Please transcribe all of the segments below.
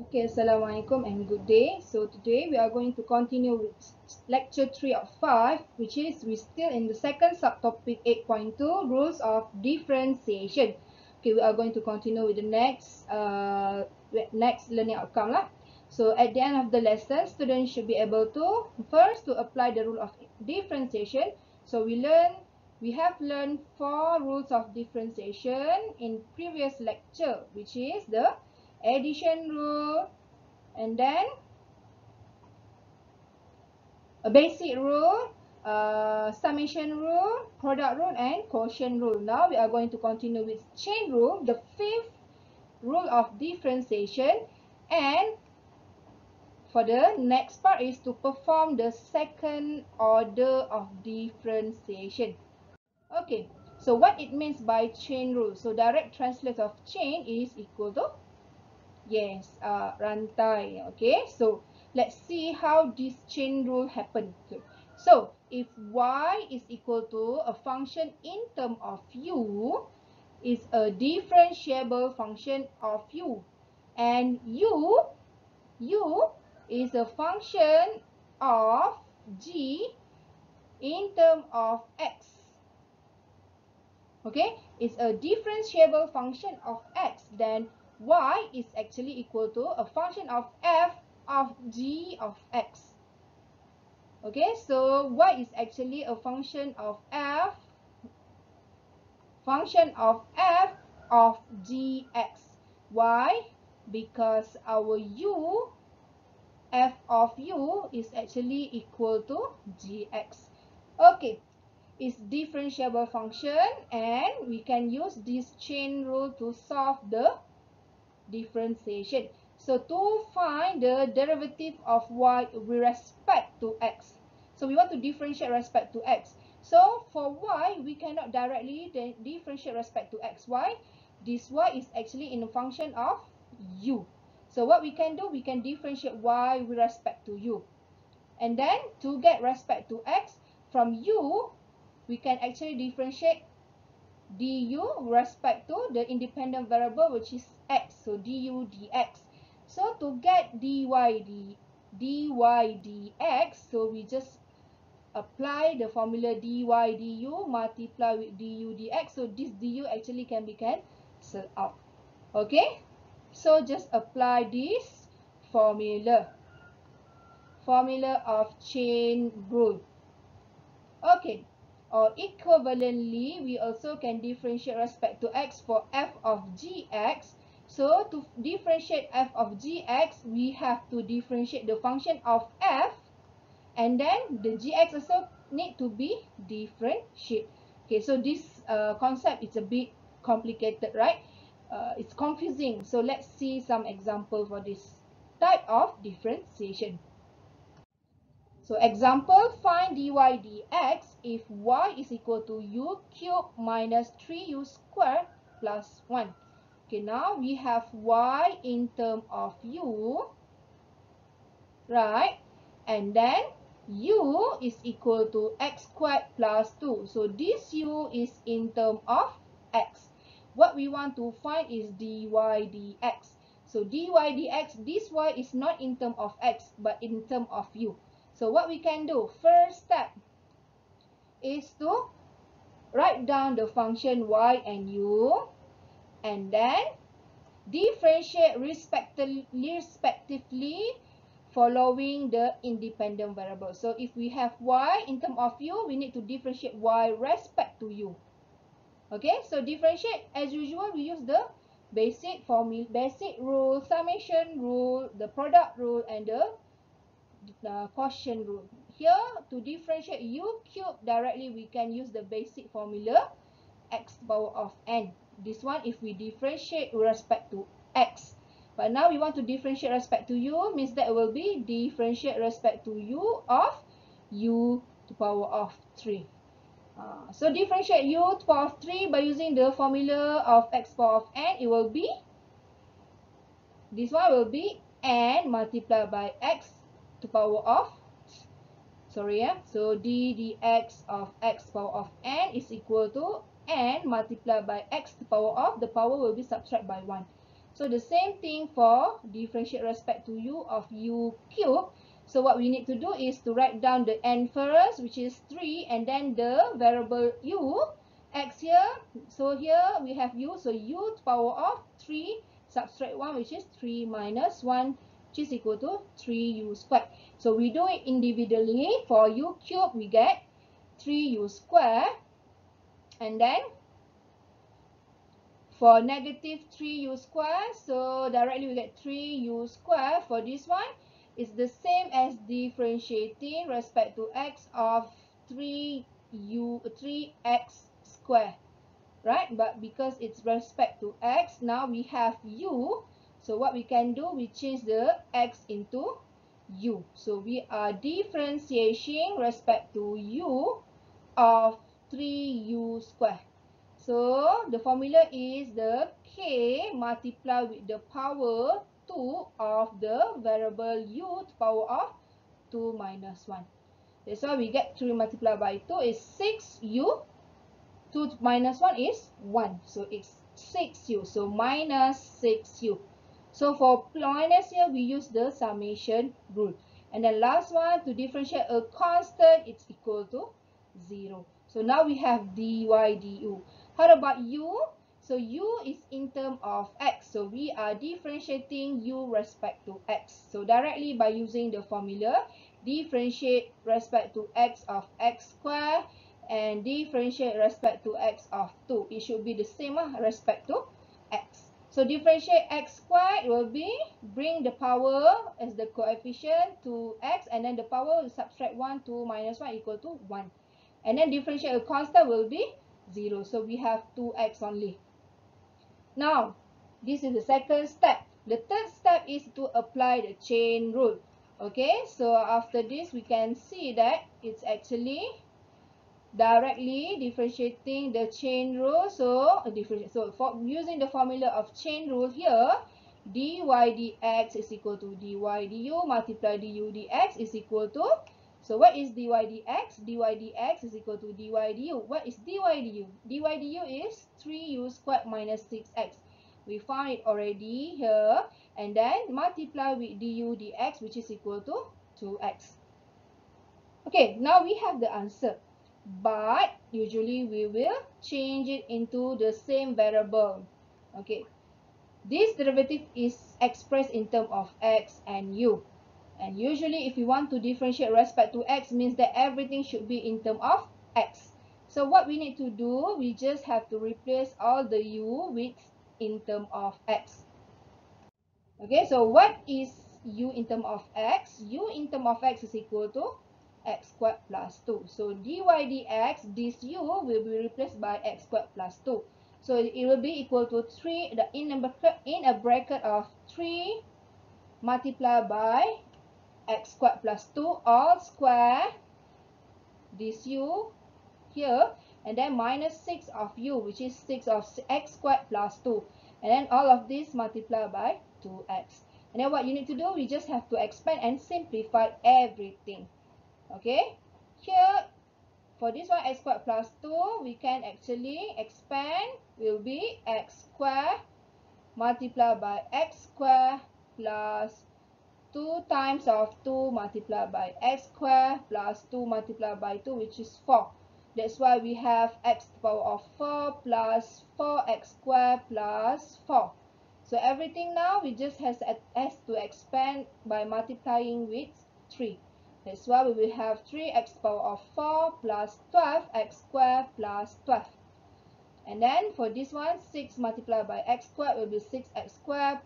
Okay, Assalamualaikum and good day. So today we are going to continue with lecture 3 of 5, which is we still in the second subtopic 8.2, rules of differentiation. Okay, we are going to continue with the next learning outcome lah. So at the end of the lesson, students should be able to first to apply the rule of differentiation. So we have learned 4 rules of differentiation in previous lecture, which is the addition rule, and then a basic rule, summation rule, product rule, and quotient rule. Now we are going to continue with chain rule, the 5th rule of differentiation, and for the next part is to perform the second order of differentiation. Okay, so what it means by chain rule? So direct translate of chain is equal to, yes, rantai. Okay, so let's see how this chain rule happen. So if y is equal to a function in term of u is a differentiable function of u, and u is a function of g in term of x. Okay, it's a differentiable function of x, then y is actually equal to a function of f of g of x. Okay, so y is actually a function of f of gx. Why? Because our u, f of u is actually equal to gx. Okay, is differentiable function, and we can use this chain rule to solve the differentiation. So to find the derivative of y with respect to x, so we want to differentiate respect to x. So for y, we cannot directly differentiate respect to x. Why? This y is actually in a function of u. So what we can do, we can differentiate y with respect to u. And then to get respect to x, from u, we can actually differentiate du with respect to the independent variable, which is x. So du dx. So to get dy dx, so we just apply the formula dy du multiply with du dx. So this du actually can be cancelled out. Okay, so just apply this formula of chain rule. Okay, or equivalently, we also can differentiate respect to x for f of gx. So to differentiate f of gx, we have to differentiate the function of f, and then the gx also need to be differentiated. Okay, so this concept is a bit complicated, right? It's confusing. So let's see some example for this type of differentiation. So example, find dy dx if y is equal to u cubed minus 3u squared plus 1. Okay, now we have y in term of u, right? And then u is equal to x squared plus 2. So this u is in term of x. What we want to find is dy dx. So dy dx, this y is not in term of x, but in term of u. So what we can do, first step is to write down the function y and u, and then differentiate respectively following the independent variable. So if we have y in terms of u, we need to differentiate y respect to u. Okay, so differentiate as usual, we use the basic formula, basic rule, summation rule, the product rule, and the quotient rule. Here, to differentiate u cubed directly, we can use the basic formula x power of n. This one, if we differentiate with respect to x. But now we want to differentiate respect to u, means that it will be differentiate respect to u of u to power of 3. So differentiate u to power of 3 by using the formula of x power of n. It will be, this one will be n multiplied by x to power of, so d dx of x power of n is equal to n multiplied by x to power of, the power will be subtract by 1. So the same thing for differentiate respect to u of u cube. So what we need to do is to write down the n first, which is 3, and then the variable u, x here. So here we have u, so u to power of 3, subtract 1, which is 3 minus 1, which is equal to 3u squared. So we do it individually. For u cube, we get 3u squared. And then for negative 3u squared, so directly we get 3u squared. For this one, it's the same as differentiating respect to x of 3x squared, right? But because it's respect to x, now we have u. So what we can do, we change the x into u. So we are differentiating respect to u of 3u squared. So the formula is the k multiplied with the power 2 of the variable u to power of 2 minus 1. That's why we get 3 multiplied by 2 is 6u. 2 minus 1 is 1. So it's 6u. So minus 6u. So for minus here, we use the summation rule. And then last one, to differentiate a constant, it's equal to 0. So now we have dy du. How about u? So u is in terms of x. So we are differentiating u respect to x. So directly by using the formula, differentiate respect to x of x squared and differentiate respect to x of 2. It should be the same respect to x. So differentiate x squared will be bring the power as the coefficient to x, and then the power will subtract 1, 2 minus 1 equal to 1. And then differentiate a constant will be 0. So we have 2x only. Now, this is the second step. The third step is to apply the chain rule. Okay, so after this, we can see that it's actually directly differentiating the chain rule. So for using the formula of chain rule here, dy dx is equal to dy du multiply du dx is equal to, so what is dy dx? Dy dx is equal to dy du. What is dy du? Dy du is 3u squared minus 6x. We found it already here. And then multiply with du dx, which is equal to 2x. Okay, now we have the answer. But usually we will change it into the same variable. Okay, this derivative is expressed in terms of x and u. And usually if you want to differentiate respect to x, means that everything should be in terms of x. So what we need to do, we just have to replace all the u with in terms of x. Okay, so what is u in terms of x? U in terms of x is equal to x squared plus 2. So dy dx, this u will be replaced by x squared plus 2. So it will be equal to 3, in a bracket of 3 multiplied by x squared plus 2 all square this u here, and then minus 6 of u, which is 6 of x squared plus 2. And then all of this multiplied by 2x. And then what you need to do, we just have to expand and simplify everything. Okay, here for this one, x squared plus 2, we can actually expand, will be x squared multiplied by x squared plus 2 times of 2 multiplied by x squared plus 2 multiplied by 2, which is 4. That's why we have x to the power of 4 plus 4x squared plus 4. So everything now we just has to expand by multiplying with 3. That's why we will have 3x to the power of 4 plus 12x squared plus 12. And then for this one, 6 multiplied by x squared will be 6x squared.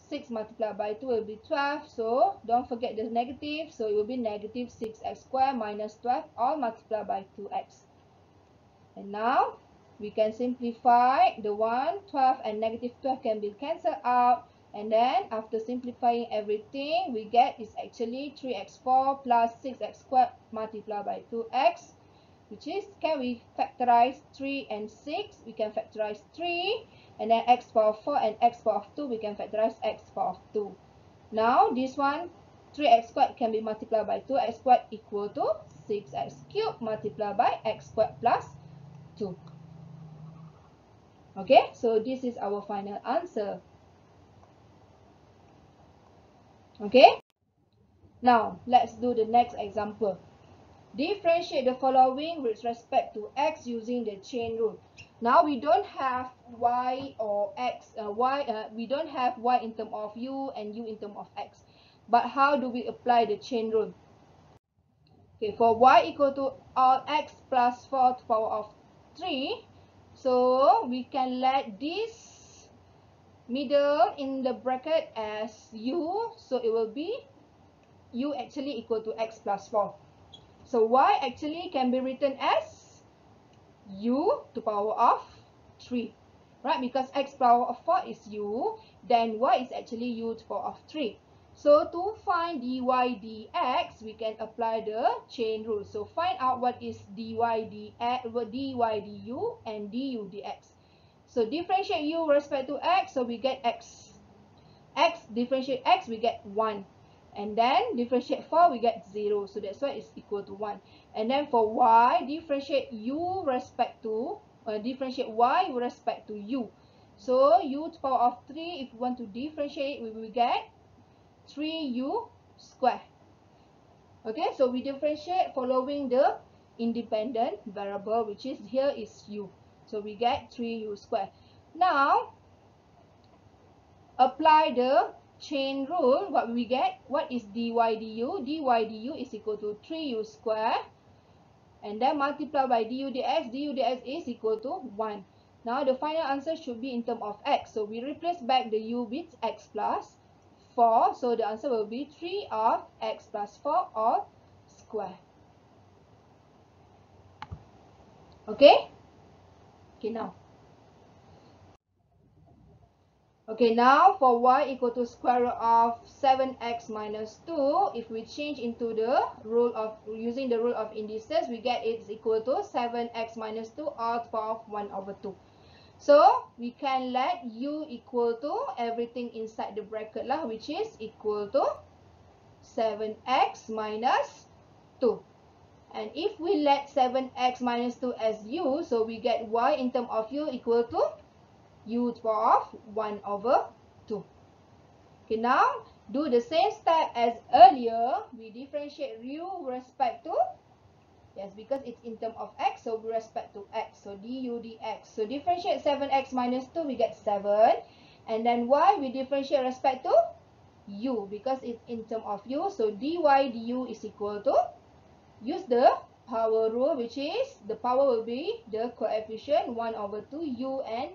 6 multiplied by 2 will be 12. So don't forget the negative. So it will be negative 6x squared minus 12, all multiplied by 2x. And now we can simplify the 1, 12 and negative 12 can be cancelled out. And then after simplifying everything, we get is actually 3x4 plus 6x squared multiplied by 2x. Which is, can we factorize 3 and 6? We can factorize 3. And then x power of 4 and x power of 2, we can factorize x power of 2. Now, this one, 3x squared can be multiplied by 2x squared equal to 6x cubed multiplied by x squared plus 2. Okay, so this is our final answer. Okay. Now, let's do the next example. Differentiate the following with respect to x using the chain rule. Now we don't have y or x, we don't have y in terms of u and u in terms of x. But how do we apply the chain rule? Okay, for y equal to all x plus 4 to the power of 3, so we can let this middle in the bracket as u, so it will be u actually equal to x plus 4. So y actually can be written as u to the power of 3, right? Because x power of 4 is u, then y is actually u to the power of 3. So to find dy dx, we can apply the chain rule. So find out what is dy dx, dy du, and du dx. So differentiate u with respect to x, so we get x. X differentiate x, we get 1. And then differentiate 4, we get 0. So that's why it's equal to 1. And then for y, differentiate u respect to, differentiate y with respect to u. So u to the power of 3, if we want to differentiate, we will get 3u square. Okay, so we differentiate following the independent variable, which is here is u. So we get 3u square. Now, apply the chain rule. What we get? What is dy du? dy du is equal to 3u square. And then multiply by du dx. Du dx is equal to 1. Now, the final answer should be in terms of x. So, we replace back the u with x plus 4. So, the answer will be 3 of x plus 4 all square. Okay? Okay, now. Okay, now for y equal to square root of 7x minus 2, if we change into the rule of, using the rule of indices, we get it's equal to 7x minus 2 all to the power of 1 over 2. So, we can let u equal to everything inside the bracket lah, which is equal to 7x minus 2. And if we let 7x minus 2 as u, so we get y in terms of u equal to u to the power of 1 over 2. Okay, now do the same step as earlier. We differentiate u with respect to, yes, because it's in terms of x, so with respect to x. So du dx. So differentiate 7x minus 2, we get 7. And then y, we differentiate respect to u, because it's in terms of u. So dy du is equal to, use the power rule, which is the power will be the coefficient 1 over 2 u, and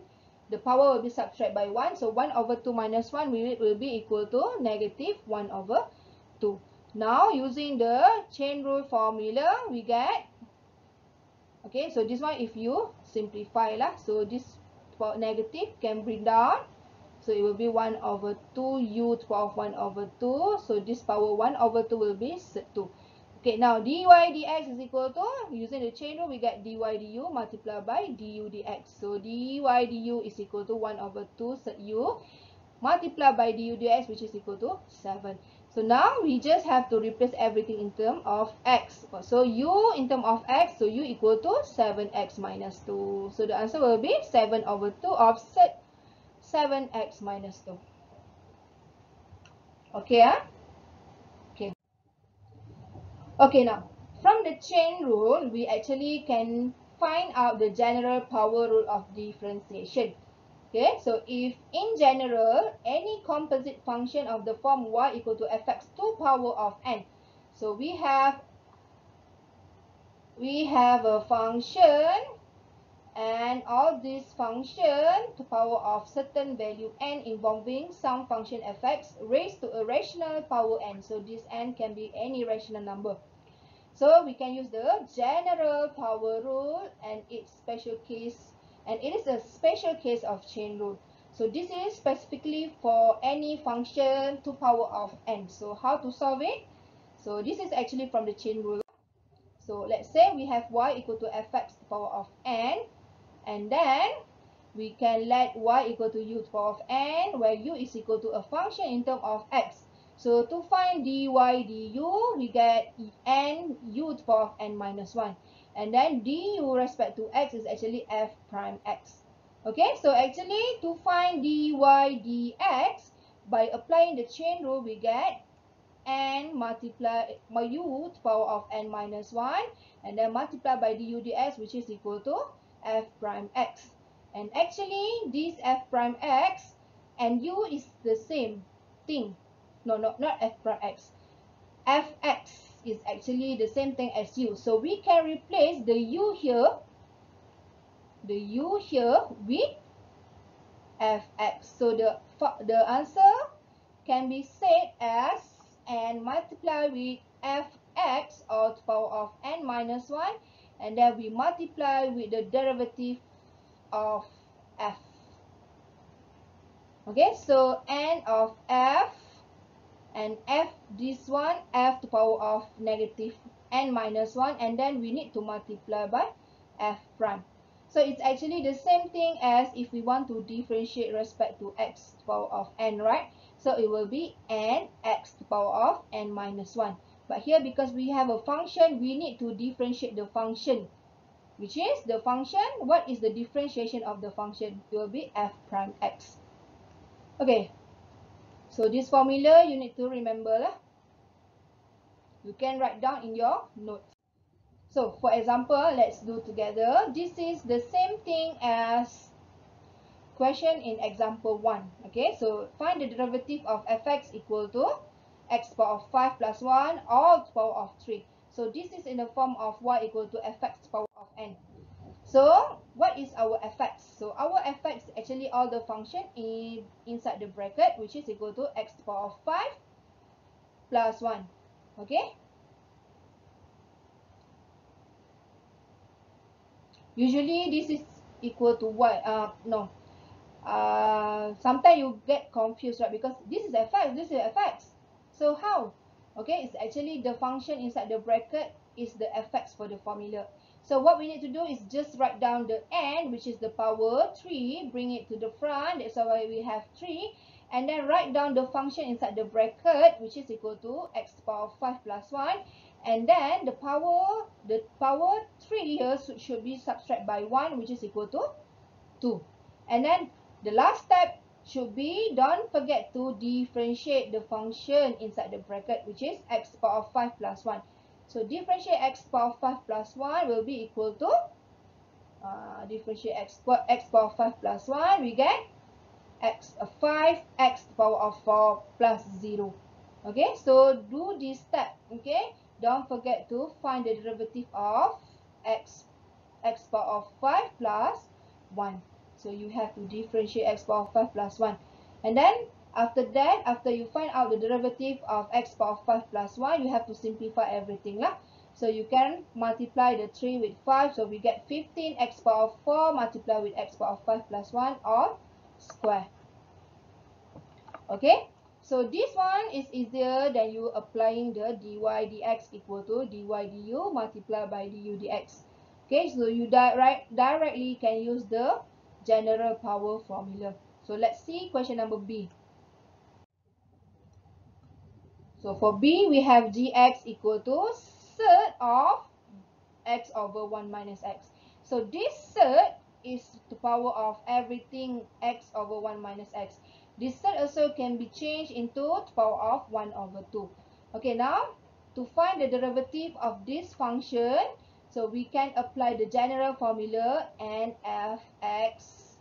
the power will be subtracted by 1. So 1 over 2 minus 1 will be equal to negative 1 over 2. Now, using the chain rule formula, we get, okay, so this one if you simplify lah, so this negative can bring down. So it will be 1 over 2 u to the power of 1 over 2. So this power 1 over 2 will be 2. Okay, now dy dx is equal to, using the chain rule, we get dy du multiplied by du dx. So dy du is equal to 1 over 2 u multiplied by du dx, which is equal to 7. So now we just have to replace everything in terms of x. So u in terms of x, so u equal to 7x minus 2. So the answer will be 7 over 2 of 7x minus 2. Okay, okay. Okay, now from the chain rule, we actually can find out the general power rule of differentiation. Okay, so if in general, any composite function of the form y equal to fx to power of n. So we have a function, and all this function to power of certain value n involving some function fx raised to a rational power n. So this n can be any rational number. So we can use the general power rule, and its special case, and it is a special case of chain rule. So this is specifically for any function to power of n. So how to solve it? So this is actually from the chain rule. So let's say we have y equal to fx to the power of n, and then we can let y equal to u to the power of n, where u is equal to a function in terms of x. So to find dy du, we get n u to the power of n minus 1. And then du respect to x is actually f prime x. Okay, so actually to find dy dx, by applying the chain rule, we get n multiply by u to the power of n minus 1, and then multiply by du dx, which is equal to f prime x. And actually, this f prime x and u is the same thing. No, not f prime x. Fx is actually the same thing as u. So we can replace the u here with fx. So the answer can be said as n multiply with fx or to the power of n minus 1, and then we multiply with the derivative of f. Okay, so n of f and f, this one, f to the power of negative n minus 1, and then we need to multiply by f prime. So it's actually the same thing as if we want to differentiate respect to x to the power of n, right? So it will be n x to the power of n minus 1. But here, because we have a function, we need to differentiate the function, which is the function. What is the differentiation of the function? It will be f prime x. Okay, so this formula you need to remember lah. You can write down in your notes. So for example, let's do together. This is the same thing as question in example 1. Okay, so find the derivative of fx equal to x to the power of 5 plus 1 all to the power of 3. So this is in the form of y equal to fx to the power of n. So what is our fx? So our fx is actually all the function inside the bracket, which is equal to x to the power of 5 plus 1. Okay. Usually this is equal to y. No. Sometimes you get confused, right? Because this is fx, this is fx. So how? Okay, it's actually the function inside the bracket is the fx for the formula. So what we need to do is just write down the n, which is the power 3, bring it to the front. That's why we have 3. And then write down the function inside the bracket, which is equal to x to the power of 5 plus 1. And then the power 3 here should be subtract by 1, which is equal to 2. And then the last step should be, don't forget to differentiate the function inside the bracket, which is x to the power of 5 plus 1. So differentiate x to the power of 5 plus 1 will be equal to, differentiate x to the power of 5 plus 1, we get 5x to the power of 4 plus 0. Okay, so do this step. Okay, don't forget to find the derivative of x to the power of 5 plus 1. So you have to differentiate x to the power of 5 plus 1. And then after that, after you find out the derivative of x to the power of 5 plus 1, you have to simplify everything lah. So you can multiply the 3 with 5. So we get 15x to the power of 4 multiply with x to the power of 5 plus 1 all square. Okay. So this one is easier than you applying the dy dx equal to dy du multiplied by du dx. Okay, so you directly can use the general power formula. So let's see question number B. So for B, we have gx equal to surd of x over 1 minus x. So this surd is the power of everything x over 1 minus x. This surd also can be changed into the power of 1 over 2. Okay, now to find the derivative of this function, so we can apply the general formula n fx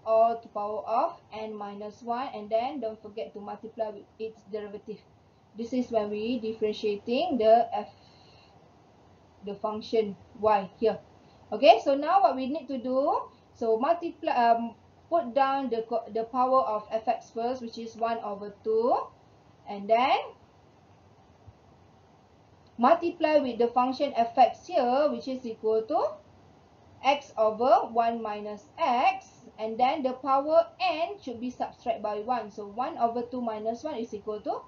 all to the power of n minus 1, and then don't forget to multiply with its derivative. This is when we differentiating the function y here. Okay, so now what we need to do, so multiply, put down the power of fx first, which is 1 over 2, and then multiply with the function fx here, which is equal to x over 1 minus x, and then the power n should be subtract by 1. So 1 over 2 minus 1 is equal to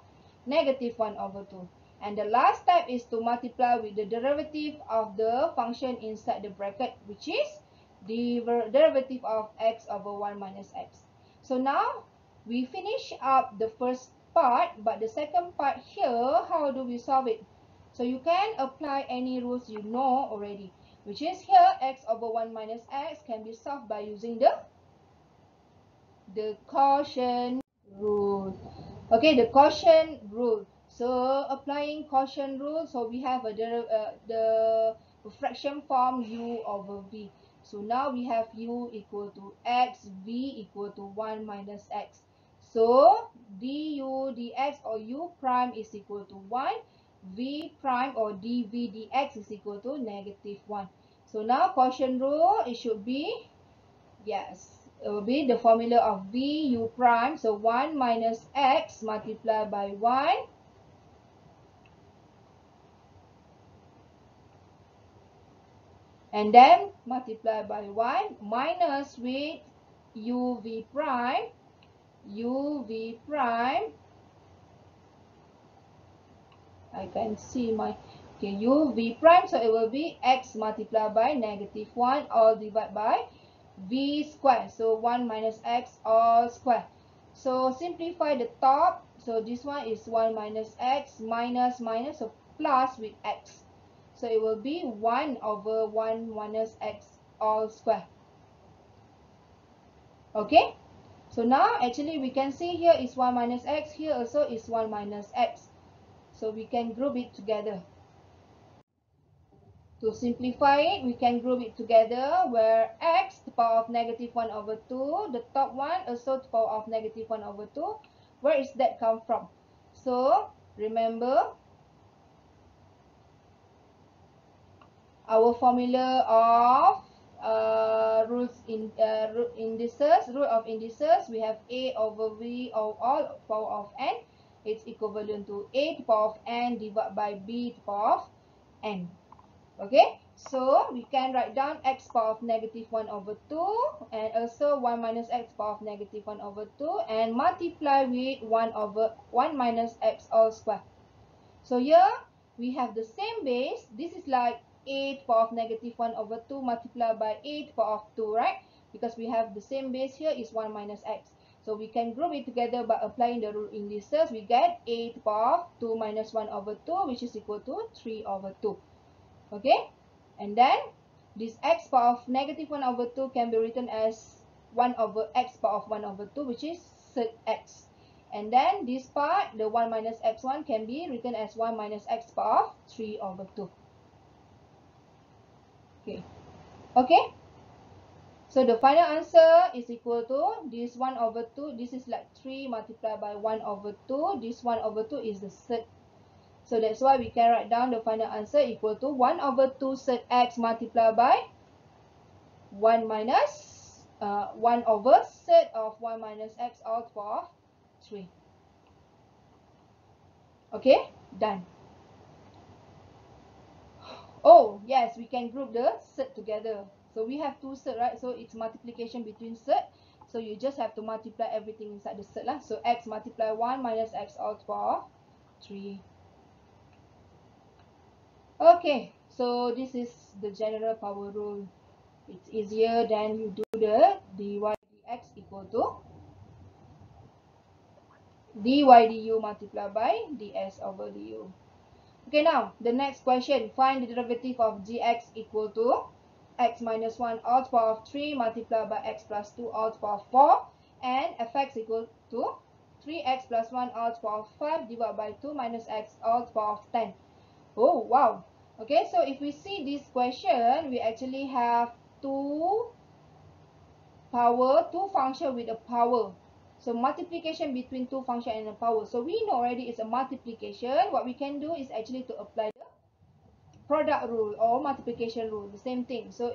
negative 1 over 2. And the last step is to multiply with the derivative of the function inside the bracket, which is the derivative of x over 1 minus x. So now we finish up the first part, but the second part here, how do we solve it? So you can apply any rules you know already, which is here x over 1 minus x can be solved by using the quotient rule. Okay, the quotient rule. So applying quotient rule, so we have the fraction form u over v. So now we have u equal to x, v equal to 1 minus x. So du dx or u prime is equal to 1, v prime or dv dx is equal to negative 1. So now quotient rule, it should be, yes, it will be the formula of v u prime. So 1 minus x multiplied by 1 and then multiply by 1 minus with uv prime, I can see my, okay, uv prime, so it will be x multiplied by negative 1 all divided by v square. So 1 minus x all square. So simplify the top. So this one is 1 minus x minus minus, so plus with x. So it will be 1 over 1 minus x all square. Okay. So now actually we can see here is 1 minus x. Here also is 1 minus x. So we can group it together. To simplify it, we can group it together where x to the power of negative 1 over 2. The top one also to the power of negative 1 over 2. Where is that come from? So remember our formula of root of indices, we have a over v of all power of n. It's equivalent to a to the power of n divided by b to the power of n. Okay, so we can write down x power of negative 1 over 2 and also 1 minus x power of negative 1 over 2 and multiply with 1 minus x all square. So here we have the same base. This is like a to the power of negative 1 over 2 multiplied by a to the power of 2, right? Because we have the same base here is 1 minus x. So we can group it together by applying the rule indices. We get a to the power of 2 minus 1 over 2, which is equal to 3 over 2. Okay? And then this x power of negative 1 over 2 can be written as 1 over x power of 1 over 2, which is sec x. And then this part, the 1 minus x1 can be written as 1 minus x power of 3 over 2. Okay. Okay. So the final answer is equal to this 1 over 2. This is like 3 multiplied by 1 over 2. This 1 over 2 is the sec. So that's why we can write down the final answer equal to 1 over 2 sec x multiplied by 1 minus 1 over sec of 1 minus x all to the power of 3. Okay, done. Oh, yes, we can group the sec together. So we have two sec, right? So it's multiplication between sec. So you just have to multiply everything inside the sec lah. So x multiply 1 minus x all to the power of 3. Okay, so this is the general power rule. It's easier than you do the dy dx equal to dy du multiplied by ds over du. Okay, now the next question. Find the derivative of gx equal to x minus 1 all to the power of 3 multiplied by x plus 2 all to the power of 4 and fx equal to 3x plus 1 all to the power of 5 divided by 2 minus x all to the power of 10. Oh, wow. Okay, so if we see this question, we actually have two function with a power. So multiplication between two function and a power. So we know already it's a multiplication. What we can do is actually to apply the product rule or multiplication rule, the same thing. So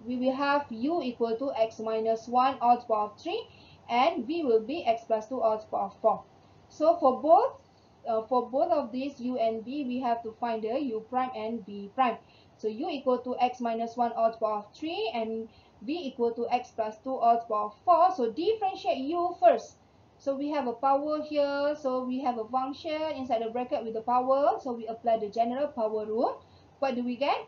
we will have u equal to x minus 1 all to the power of 3 and v will be x plus 2 all to the power of 4. So for both of these u and v, we have to find the u prime and v prime. So u equal to x minus 1 all to the power of 3 and v equal to x plus 2 all to the power of 4. So differentiate u first. So we have a power here. So we have a function inside the bracket with the power. So we apply the general power rule. What do we get?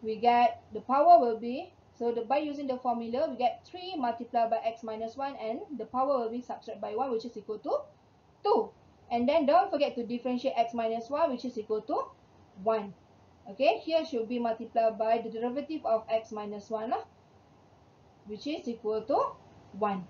We get the power will be, so by using the formula, we get 3 multiplied by x minus 1 and the power will be subtract by 1, which is equal to 2. And then don't forget to differentiate x minus 1, which is equal to 1. Okay, here should be multiplied by the derivative of x minus 1, which is equal to 1.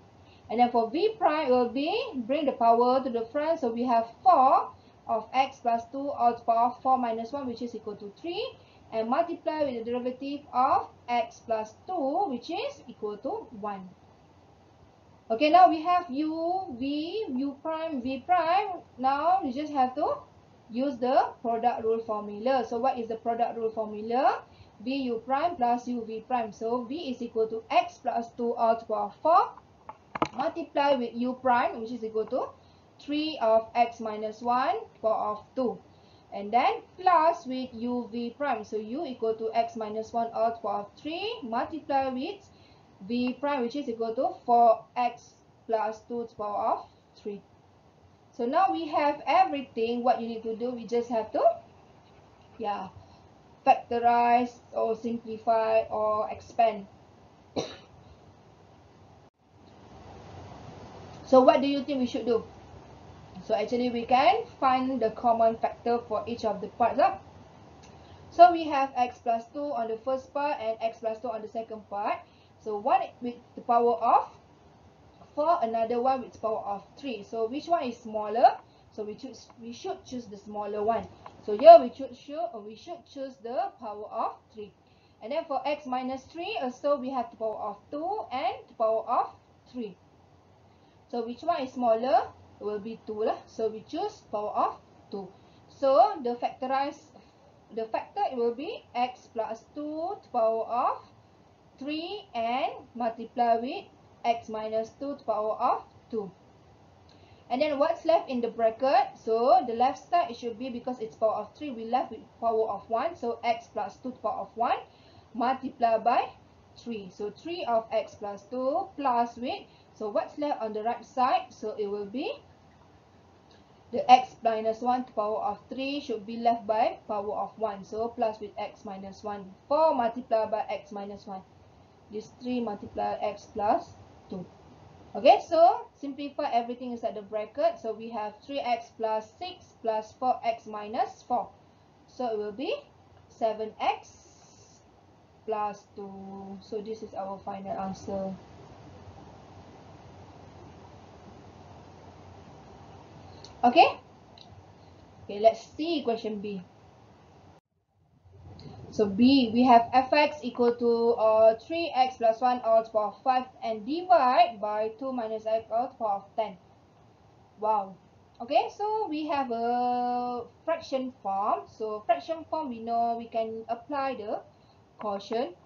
And then for v prime will be, bring the power to the front, so we have 4 of x plus 2 all to the power of 4 minus 1, which is equal to 3, and multiply with the derivative of x plus 2, which is equal to 1. Okay, now we have u, v, u prime, v prime. Now you just have to use the product rule formula. So what is the product rule formula? V u prime plus u v prime. So v is equal to x plus 2 all to the power of 4 multiply with u prime, which is equal to 3 of x minus 1 power of 2. And then plus with u v prime. So u equal to x minus 1 all to the power of 3 multiply with v prime, which is equal to 4x plus 2 to the power of 3. So now we have everything. What you need to do, we just have to factorize or simplify or expand. So what do you think we should do? So actually we can find the common factor for each of the parts. So we have x plus 2 on the first part and x plus 2 on the second part. So one with the power of 4, another one with the power of 3. So which one is smaller? So we should choose the smaller one. So here we should choose the power of 3. And then for x minus 3, also we have the power of 2 and the power of 3. So which one is smaller? It will be 2 lah. So we choose power of 2. So the factor it will be x plus 2 to the power of 3 and multiply with x minus 2 to the power of 2. And then what's left in the bracket? So the left side it should be, because it's power of 3, we left with power of 1. So x plus 2 to the power of 1 multiply by 3. So 3 of x plus 2 plus with, so what's left on the right side? So it will be the x minus 1 to the power of 3 should be left by power of 1. So plus with x minus 1. 4 multiplied by x minus 1. This 3 multiplied x plus 2. Okay, so simplify everything inside the bracket. So we have 3x plus 6 plus 4x minus 4. So it will be 7x plus 2. So this is our final answer. Okay? Okay, let's see question B. So B, we have fx equal to 3x plus 1 all to the power of 5 and divide by 2 minus x all to the power of 10. Wow. Okay, so we have a fraction form. So fraction form, we know we can apply the quotient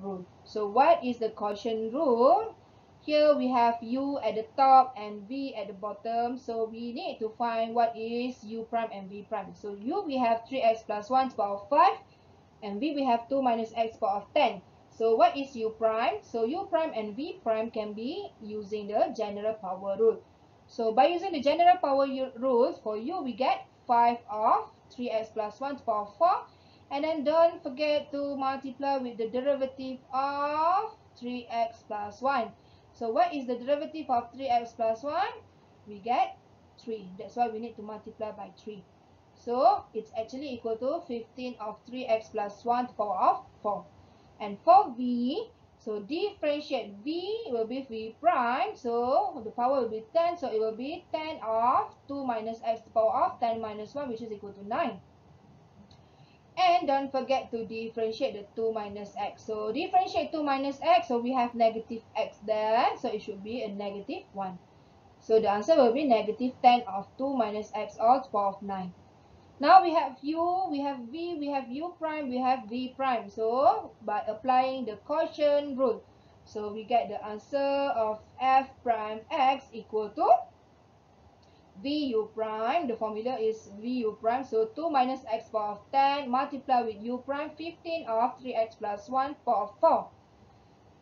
rule. So what is the quotient rule? Here we have u at the top and v at the bottom. So we need to find what is u prime and v prime. So u we have 3x plus 1 to the power of 5 and v we have 2 minus x to the power of 10. So what is u prime? So u prime and v prime can be using the general power rule. So by using the general power rule, for u we get 5 of 3x plus 1 to the power of 4. And then don't forget to multiply with the derivative of 3x plus 1. So what is the derivative of 3x plus 1? We get 3. That's why we need to multiply by 3. So it's actually equal to 15 of 3x plus 1 to the power of 4. And for v, so differentiate v will be v prime. So the power will be 10. So it will be 10 of 2 minus x to the power of 10 minus 1, which is equal to 9. And don't forget to differentiate the 2 minus x. So differentiate 2 minus x. So we have negative x there. So it should be a negative 1. So the answer will be negative 10 of 2 minus x all to the power of 9. Now we have u, we have v, we have u prime, we have v prime. So by applying the quotient rule, so we get the answer of f prime x equal to vu prime. The formula is vu prime. So 2 minus x power of 10 multiply with u prime 15 of 3x plus 1 power of 4.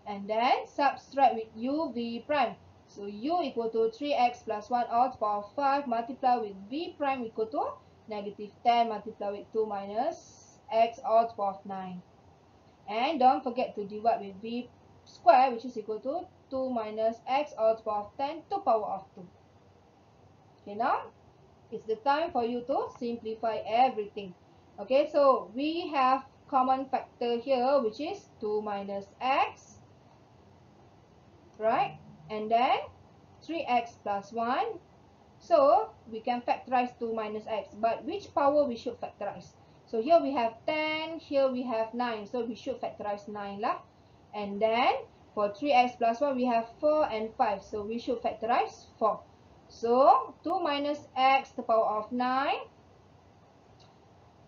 And then subtract with u v prime. So u equal to 3x plus 1 all to the power of 5 multiply with v prime equal to negative 10 multiply with 2 minus x all to the power of 9. And don't forget to divide with v square, which is equal to 2 minus x all to the power of 10 to the power of 2. Okay, now it's the time for you to simplify everything. Okay, so we have common factor here, which is 2 minus x, right? And then 3x plus 1. So we can factorize 2 minus x. But which power we should factorize? So here we have 10, here we have 9. So we should factorize 9 lah. And then for 3x plus 1, we have 4 and 5. So we should factorize 4. So 2 minus x to the power of 9.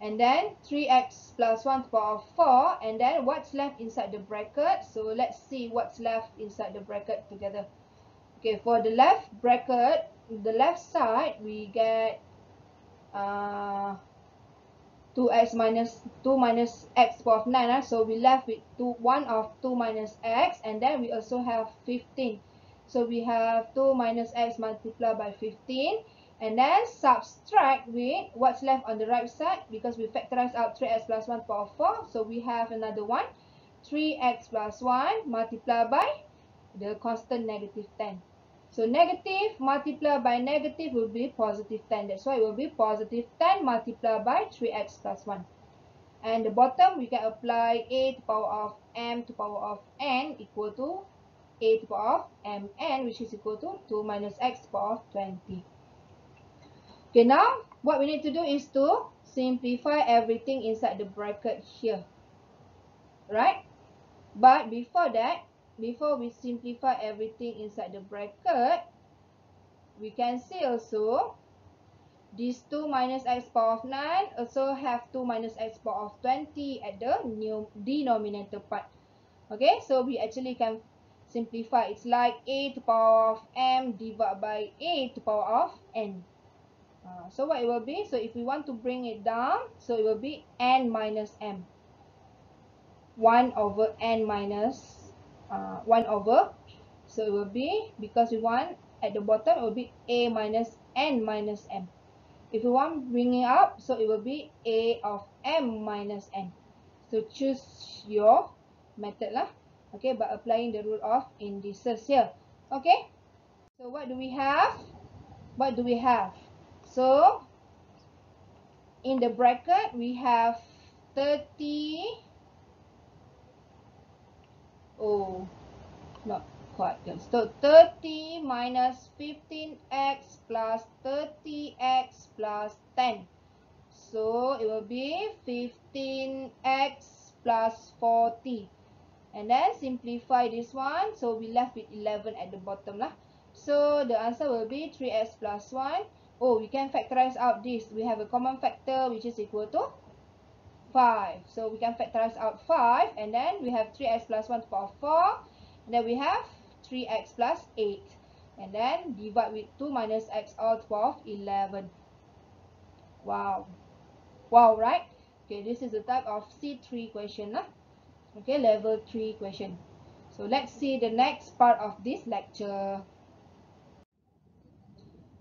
And then 3x plus 1 to the power of 4. And then what's left inside the bracket? So let's see what's left inside the bracket together. Okay, for the left bracket, the left side, we get 2x minus 2 minus x to the power of 9. So we left with 1 of 2 minus x. And then we also have 15. So we have 2 minus x multiplied by 15. And then subtract with what's left on the right side, because we factorize out 3x plus 1 to the power of 4. So we have another one, 3x plus 1 multiplied by the constant negative 10. So negative multiplied by negative will be positive 10. That's why it will be positive 10 multiplied by 3x plus 1. And the bottom, we can apply a to the power of m to the power of n equal to a to the power of mn, which is equal to 2 minus x to the power of 20. Okay, now what we need to do is to simplify everything inside the bracket here. Right? But before that, before we simplify everything inside the bracket, we can see also this 2 minus x power of 9 also have 2 minus x power of 20 at the denominator part. Okay, so we actually can simplify. It's like a to the power of m divided by a to the power of n. So what it will be? So if we want to bring it down, so it will be n minus m. 1 over n minus 1 over. So it will be, because we want at the bottom, it will be a minus n minus m. If we want bringing up, so it will be a of m minus n. So choose your method lah. Okay, by applying the rule of indices here. Okay. So what do we have? What do we have? So in the bracket, we have 30. Oh, not quite good. So 30 minus 15x plus 30x plus 10. So it will be 15x plus 40. And then simplify this one. So we left with 11 at the bottom lah. So the answer will be 3x plus 1. Oh, we can factorize out this. We have a common factor which is equal to 5. So we can factorize out 5. And then we have 3x plus 1 to the power of 4. And then we have 3x plus 8. And then divide with 2 minus x all to the power of 11. Wow. Wow, right? Okay, this is the type of C3 question lah. Okay, level 3 question. So let's see the next part of this lecture.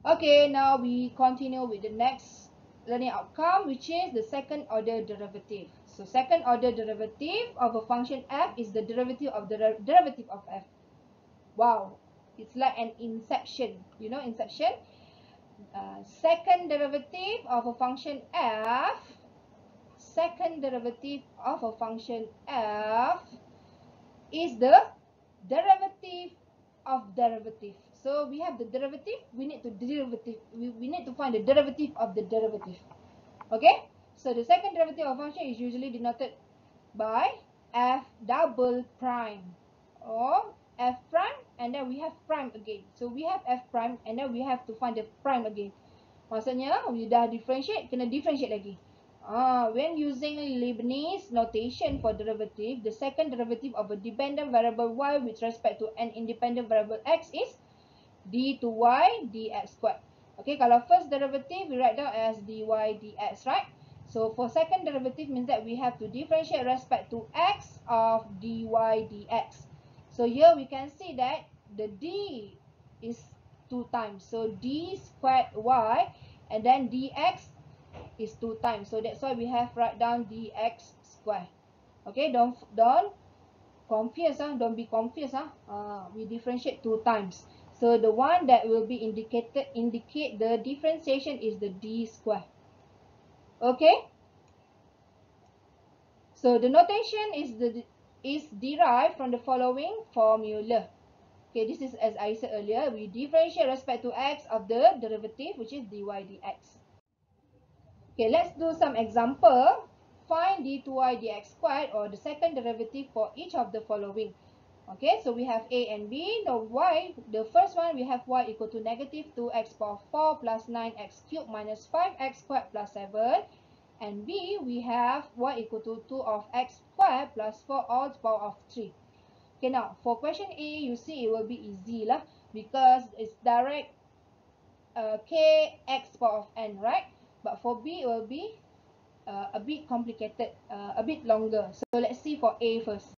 Okay, now we continue with the next learning outcome, which is the second order derivative. So second order derivative of a function f is the derivative of the derivative of f. Wow, it's like an inception. You know inception? Second derivative of a function f. Second derivative of a function f is the derivative of derivative. So we have the derivative, we need to find the derivative of the derivative. Okay? So the second derivative of function is usually denoted by f double prime or f prime, and then we have prime again. So we have f prime and then we have to find the prime again. Maksudnya we dah differentiate, kena differentiate lagi. When using Leibniz notation for derivative, the second derivative of a dependent variable y with respect to an independent variable x is d to y dx squared. Okay, kalau first derivative we write down as dy dx, right? So for second derivative means that we have to differentiate respect to x of dy dx. So here we can see that the d is 2 times. So d squared y and then dx is 2 times. So that's why we have write down dx square. Okay, don't confuse, don't be confused. We differentiate 2 times. So the one that will be indicate the differentiation is the d square. Okay. So the notation is derived from the following formula. Okay, this is as I said earlier, we differentiate respect to x of the derivative, which is dy dx. Okay, let's do some example. Find d2y dx squared, or the second derivative for each of the following. Okay, so we have a and b. Now y, the first one we have y equal to negative 2x power 4 plus 9x cubed minus 5x squared plus 7. And b, we have y equal to 2 of x squared plus 4 all to the power of 3. Okay, now for question A, you see it will be easy lah, because it's direct k x power of n, right? But for B, it will be a bit complicated, a bit longer. So let's see for A first.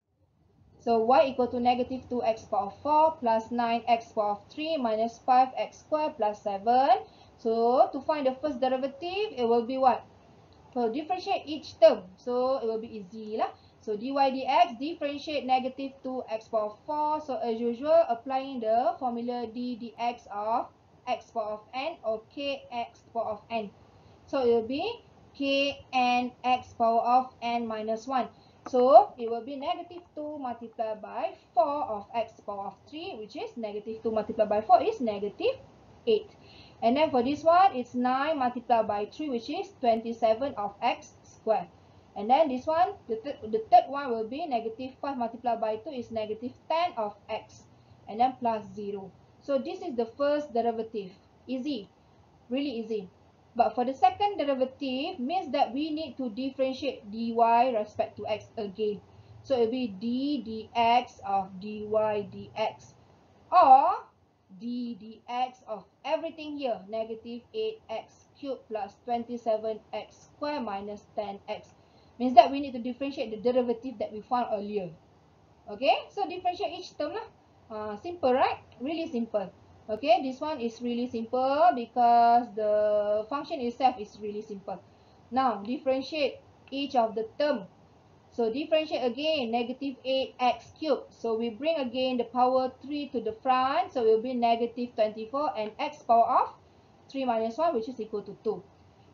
So y equal to negative 2x power of 4 plus 9x power of 3 minus 5x squared plus 7. So to find the first derivative, it will be what? So differentiate each term. So it will be easy lah. So dy dx, differentiate negative 2x power of 4. So as usual, applying the formula d dx of x power of n, or kx power of n. So it will be kn x power of n minus 1. So it will be negative 2 multiplied by 4 of x power of 3, which is negative 2 multiplied by 4 is negative 8. And then for this one, it's 9 multiplied by 3, which is 27 of x squared. And then this one, the third one will be negative 5 multiplied by 2 is negative 10 of x. And then plus 0. So this is the first derivative. Easy. Really easy. But for the second derivative, means that we need to differentiate dy respect to x again. So it will be d dx of dy dx. Or d dx of everything here, negative 8x cubed plus 27x squared minus 10x. Means that we need to differentiate the derivative that we found earlier. Okay, so differentiate each term lah. Simple, right? Really simple. Okay, this one is really simple because the function itself is really simple. Now, differentiate each of the term. So differentiate again, negative 8x cubed. So we bring again the power 3 to the front. So it will be negative 24 and x power of 3 minus 1, which is equal to 2.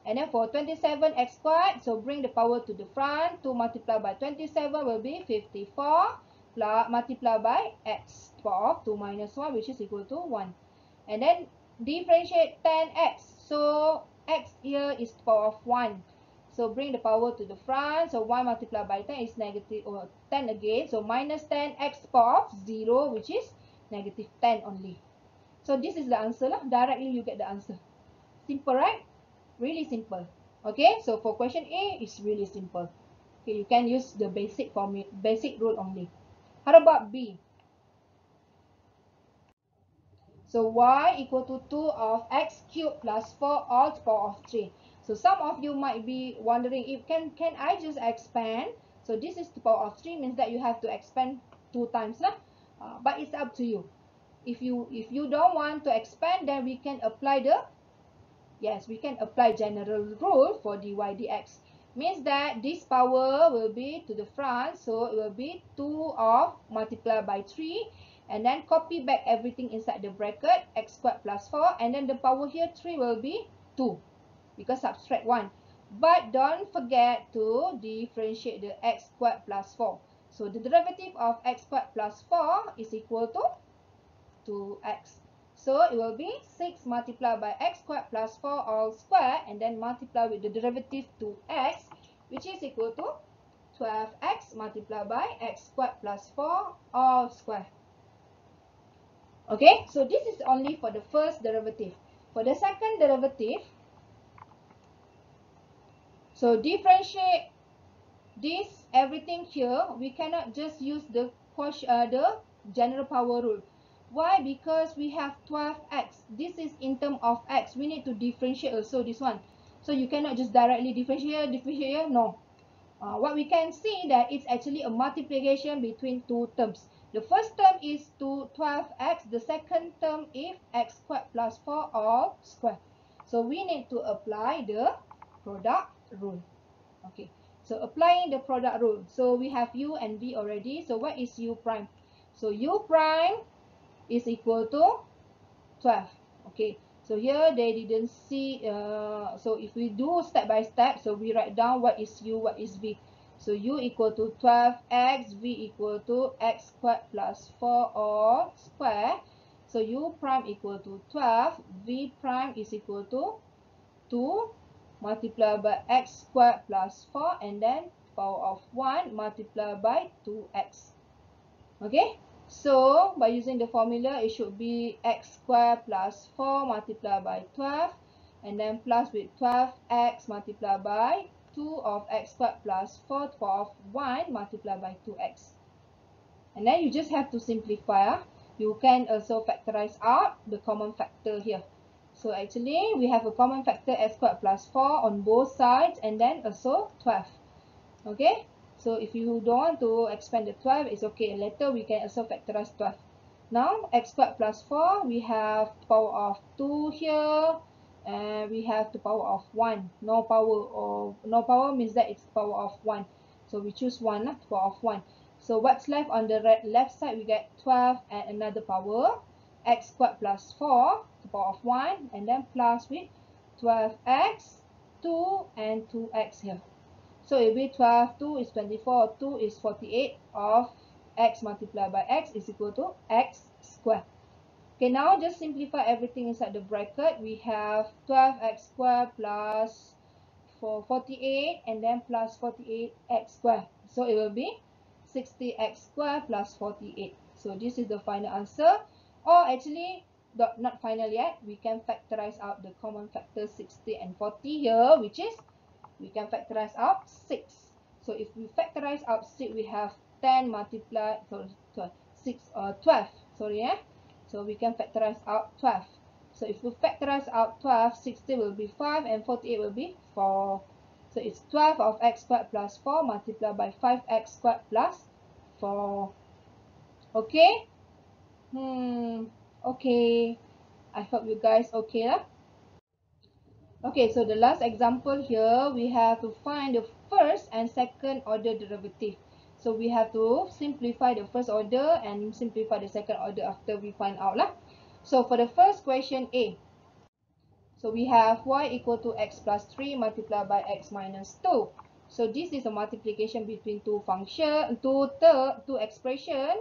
And then for 27x squared, so bring the power to the front. 2 multiplied by 27 will be 54 plus multiplied by x power of 2 minus 1, which is equal to 1. And then differentiate 10x. So x here is power of 1. So bring the power to the front. So 1 multiplied by 10 is negative 10 again. So minus 10 x power of 0, which is negative 10 only. So this is the answer lah. Directly you get the answer. Simple, right? Really simple. Okay, so for question A, it's really simple. Okay, you can use the basic formula, basic rule only. How about B? So y equal to 2 of x cubed plus 4 all to the power of 3. So some of you might be wondering, if can I just expand? So this is the power of 3, means that you have to expand 2 times lah. But it's up to you. If you don't want to expand, then we can apply the we can apply general rule for dy dx. Means that this power will be to the front, so it will be 2 of multiplied by 3. And then copy back everything inside the bracket, x squared plus 4. And then the power here, 3 will be 2. Because subtract 1. But don't forget to differentiate the x squared plus 4. So the derivative of x squared plus 4 is equal to 2x. So it will be 6 multiplied by x squared plus 4 all square. And then multiply with the derivative 2x, which is equal to 12x multiplied by x squared plus 4 all square. Okay, so this is only for the first derivative. For the second derivative, so differentiate this everything here. We cannot just use the general power rule. Why? Because we have 12x. This is in terms of x. We need to differentiate also this one. So you cannot just directly differentiate here. No. What we can see that it's actually a multiplication between two terms. The first term is 12x. The second term is x squared plus 4 all square. So we need to apply the product rule. Okay. So applying the product rule. So we have u and v already. So what is u prime? So u prime is equal to 12. Okay. So here they didn't see. So if we do step by step, so we write down what is u, what is v. So u equal to 12x, v equal to x squared plus 4 all square. So u prime equal to 12, v prime is equal to 2 multiplied by x squared plus 4, and then power of 1 multiplied by 2x. Okay, so by using the formula, it should be x squared plus 4 multiplied by 12, and then plus with 12x multiplied by 2 of x squared plus 4 to the power of 1 multiplied by 2x. And then you just have to simplify. You can also factorize out the common factor here. So actually, we have a common factor x squared plus 4 on both sides, and then also 12. Okay, so if you don't want to expand the 12, it's okay. Later, we can also factorize 12. Now, x squared plus 4, we have power of 2 here, and we have the power of 1. No power means that it's power of 1. So we choose 1, power of 1. So what's left on the left side, we get 12 and another power, x squared plus 4, to the power of 1, and then plus with 12x, 2, and 2x here. So it will be 12, 2 is 24, 2 is 48 of x multiplied by x is equal to x squared. Okay, now just simplify everything inside the bracket. We have 12x squared plus 48, and then plus 48x squared. So it will be 60x squared plus 48. So this is the final answer. Or actually, not final yet. We can factorize out the common factor 60 and 40 here, which is we can factorize out 6. So if we factorize out 6, we have 10 multiplied, so 12. So we can factorize out 12. So if we factorize out 12, 60 will be 5 and 48 will be 4. So it's 12 of x squared plus 4 multiplied by 5x squared plus 4. Okay? Okay. I hope you guys okay lah. Okay, so the last example here, we have to find the first and second order derivative. So we have to simplify the first order and simplify the second order after we find out lah. So for the first question A, so we have y equal to x plus 3 multiplied by x minus 2. So this is a multiplication between two expression,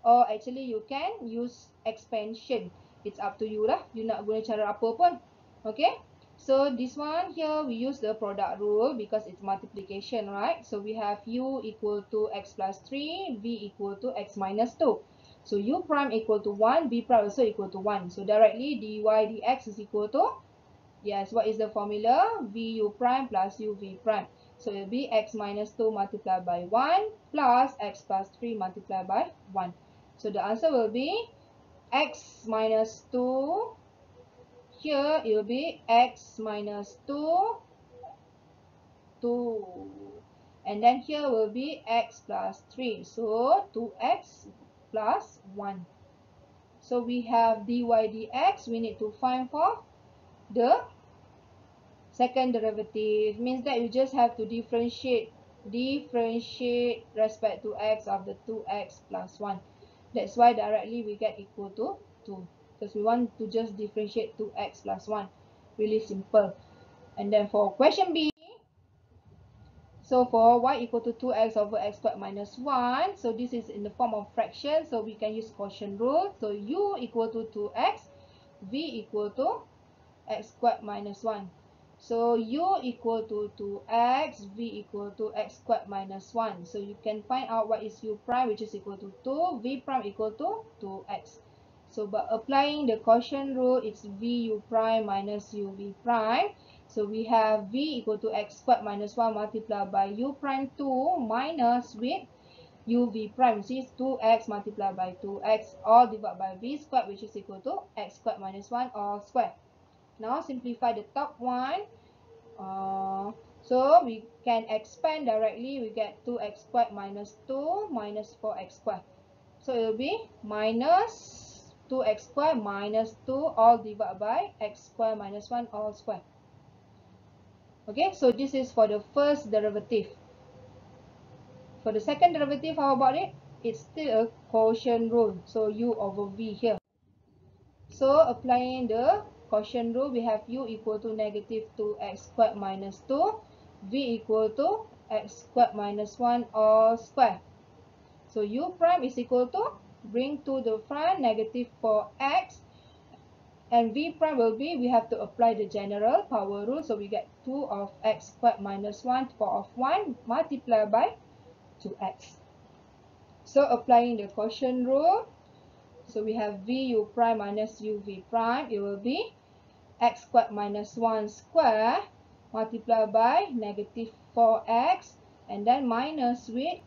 or actually you can use expansion. It's up to you lah. You nak guna cara apa pun. Okay. So this one here, we use the product rule because it's multiplication, right? So we have u equal to x plus 3, v equal to x minus 2. So u prime equal to 1, v prime also equal to 1. So directly dy dx is equal to, yes, what is the formula? vu prime plus uv prime. So it will be x minus 2 multiplied by 1 plus x plus 3 multiplied by 1. So the answer will be x minus 2. Here it will be x minus 2, 2. And then here will be x plus 3. So 2x plus 1. So we have dy dx. We need to find for the second derivative. Means that you just have to differentiate respect to x of the 2x plus 1. That's why directly we get equal to 2. Because we want to just differentiate 2x plus 1. Really simple. And then for question B, so for y equal to 2x over x squared minus 1, so this is in the form of fraction, so we can use quotient rule. So u equal to 2x, v equal to x squared minus 1. So u equal to 2x, v equal to x squared minus 1. So you can find out what is u prime, which is equal to 2, v prime equal to 2x. So by applying the quotient rule, it's vu prime minus uv prime. So we have v equal to x squared minus 1 multiplied by u prime 2 minus with uv prime, which is 2x multiplied by 2x, all divided by v squared, which is equal to x squared minus 1 all square. Now simplify the top one. So we can expand directly. We get 2x squared minus 2 minus 4x squared. So it will be minus 2x squared minus 2 all divided by x squared minus 1 all square. Okay, so this is for the first derivative. For the second derivative, how about it? It's still a quotient rule. So u over v here. So applying the quotient rule, we have u equal to negative 2x squared minus 2, v equal to x squared minus 1 all square. So u prime is equal to, bring to the front, negative 4x, and v prime will be, we have to apply the general power rule, so we get 2 of x squared minus 1 to the power of 1 multiplied by 2x. So applying the quotient rule, so we have vu prime minus uv prime, it will be x squared minus 1 square multiplied by negative 4x, and then minus with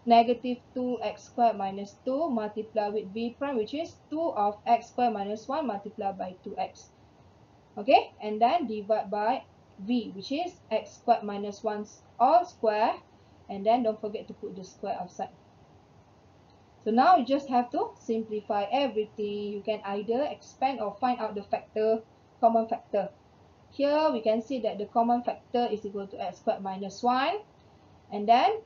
negative 2x squared minus 2 multiplied with v prime, which is 2 of x squared minus 1 multiplied by 2x. Okay, and then divide by v, which is x squared minus 1 all square, and then don't forget to put the square outside. So now you just have to simplify everything. You can either expand or find out the factor, common factor. Here we can see that the common factor is equal to x squared minus 1, and then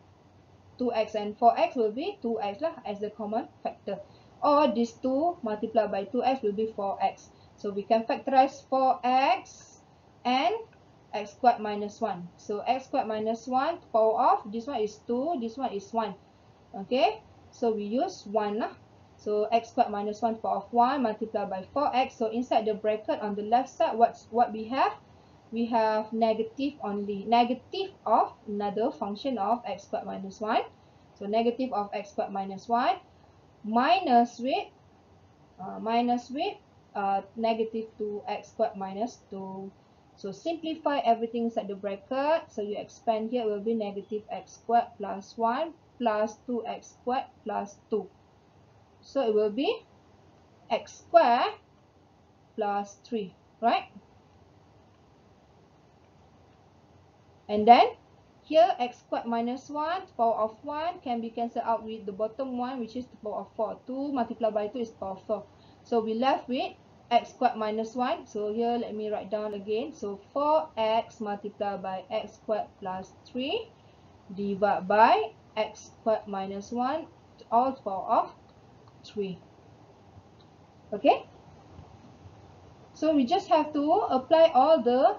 2x and 4x will be 2x lah as the common factor. Or these two multiplied by 2x will be 4x. So we can factorize 4x and x squared minus 1. So x squared minus 1 power of, this one is 2, this one is 1. Okay, so we use 1 lah. So x squared minus 1 power of 1 multiplied by 4x. So inside the bracket on the left side, what we have? We have negative only, negative of another function of x squared minus 1. So negative of x squared minus 1 minus with negative 2x squared minus 2. So simplify everything inside the bracket. So you expand here, will be negative x squared plus 1 plus 2x squared plus 2. So it will be x squared plus 3, right? And then here x squared minus 1 to the power of 1 can be cancelled out with the bottom one, which is to the power of 4. 2 multiplied by 2 is the power of 4. So we left with x squared minus 1. So here let me write down again. So 4x multiplied by x squared plus 3 divided by x squared minus 1 all to the power of 3. Okay? So we just have to apply all the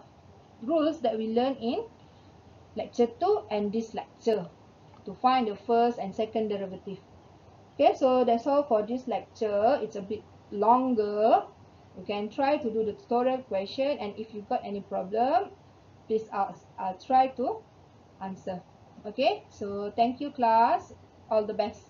rules that we learned in lecture 2 and this lecture to find the first and second derivative. Okay, so that's all for this lecture. It's a bit longer. You can try to do the tutorial question, and if you got any problem, please ask. I'll try to answer. Okay, so thank you class. All the best.